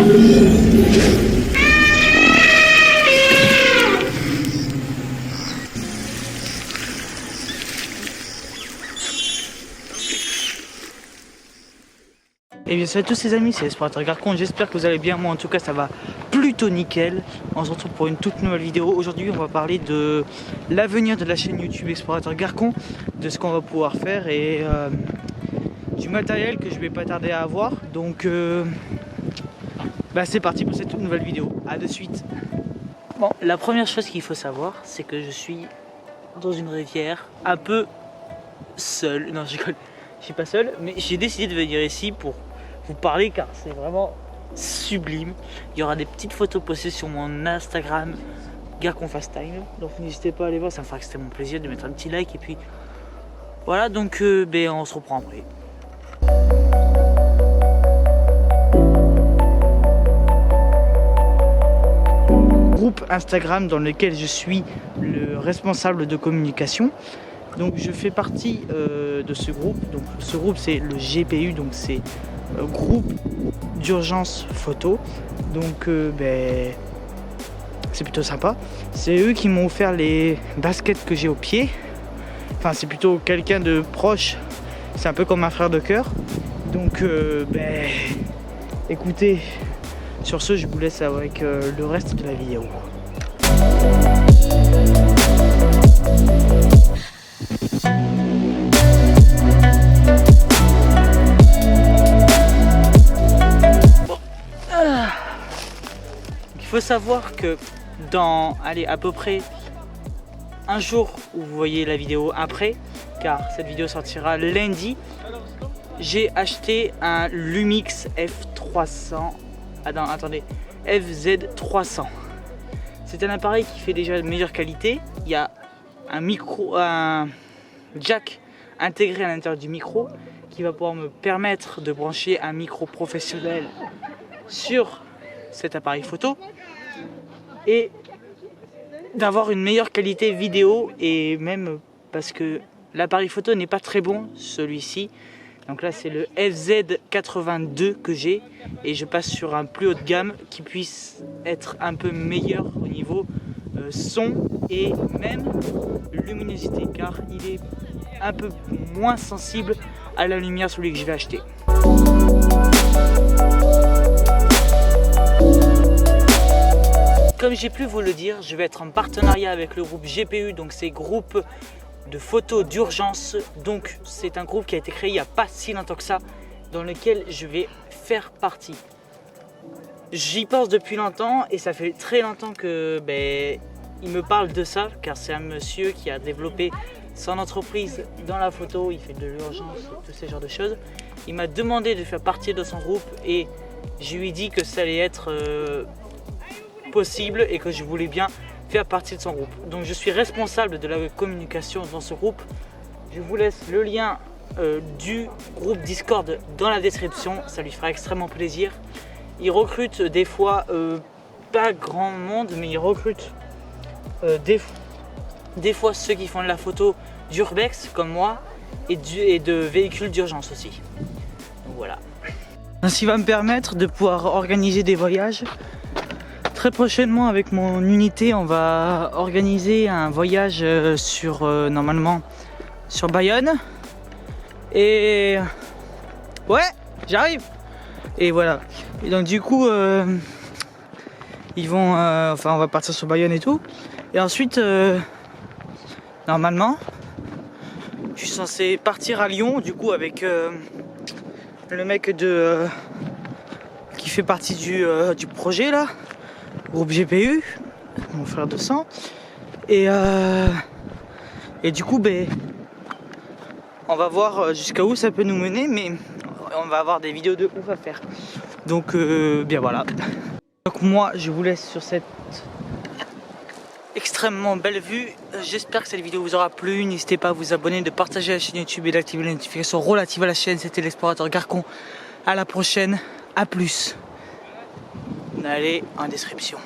Et bien salut à tous les amis, c'est l'Explorateur Garcon, j'espère que vous allez bien, moi en tout cas ça va plutôt nickel. On se retrouve pour une toute nouvelle vidéo. Aujourd'hui on va parler de l'avenir de la chaîne YouTube Explorateur Garcon, de ce qu'on va pouvoir faire et du matériel que je vais pas tarder à avoir. Donc c'est parti pour cette toute nouvelle vidéo, à de suite. Bon, la première chose qu'il faut savoir, c'est que je suis dans une rivière un peu seul. Non, je rigole, je suis pas seul, mais j'ai décidé de venir ici pour vous parler car c'est vraiment sublime. Il y aura des petites photos postées sur mon Instagram Garcon Fast Time, donc n'hésitez pas à aller voir, ça me fera extrêmement plaisir de mettre un petit like et puis voilà. Donc on se reprend après. Groupe Instagram dans lequel je suis le responsable de communication. Donc je fais partie de ce groupe. Donc ce groupe c'est le GPU, donc c'est groupe d'urgence photo. Donc c'est plutôt sympa. C'est eux qui m'ont offert les baskets que j'ai au pied. Enfin c'est plutôt quelqu'un de proche. C'est un peu comme un frère de cœur. Donc écoutez, sur ce je vous laisse avec le reste de la vidéo. Il faut savoir que dans à peu près un jour où vous voyez la vidéo après, car cette vidéo sortira lundi, j'ai acheté un Lumix F300. Attendez, FZ300. C'est un appareil qui fait déjà de meilleure qualité. Il y a un jack intégré à l'intérieur du micro qui va pouvoir me permettre de brancher un micro professionnel sur cet appareil photo et d'avoir une meilleure qualité vidéo, et même parce que l'appareil photo n'est pas très bon, celui-ci. Donc là c'est le FZ82 que j'ai et je passe sur un plus haut de gamme qui puisse être un peu meilleur au niveau son et même luminosité, car il est un peu moins sensible à la lumière, celui que je vais acheter. Comme j'ai pu vous le dire, je vais être en partenariat avec le groupe GPU, donc c'est groupe de photos d'urgence. Donc c'est un groupe qui a été créé il n'y a pas si longtemps que ça, dans lequel je vais faire partie. J'y pense depuis longtemps et ça fait très longtemps que il me parle de ça, car c'est un monsieur qui a développé son entreprise dans la photo, il fait de l'urgence, tous ces genres de choses. Il m'a demandé de faire partie de son groupe et je lui ai dit que ça allait être possible et que je voulais bien faire partie de son groupe. Donc je suis responsable de la communication dans ce groupe. Je vous laisse le lien du groupe Discord dans la description, ça lui fera extrêmement plaisir. Il recrute des fois pas grand monde, mais il recrute des fois ceux qui font de la photo d'urbex comme moi et de véhicules d'urgence aussi. Donc voilà. Ça va me permettre de pouvoir organiser des voyages. Très prochainement avec mon unité, on va organiser un voyage normalement sur Bayonne. Et ouais, j'arrive. Et voilà. Et donc du coup, ils vont, on va partir sur Bayonne et tout. Et ensuite, normalement, je suis censé partir à Lyon, du coup avec le mec qui fait partie du projet là. Groupe GPU, mon frère de sang, et du coup on va voir jusqu'à où ça peut nous mener, mais on va avoir des vidéos de ouf à faire. Donc bien voilà. Donc moi je vous laisse sur cette extrêmement belle vue. J'espère que cette vidéo vous aura plu. N'hésitez pas à vous abonner, de partager la chaîne YouTube et d'activer les notifications relatives à la chaîne. C'était l'Explorateur Garcon. À la prochaine, à plus. Allez en description.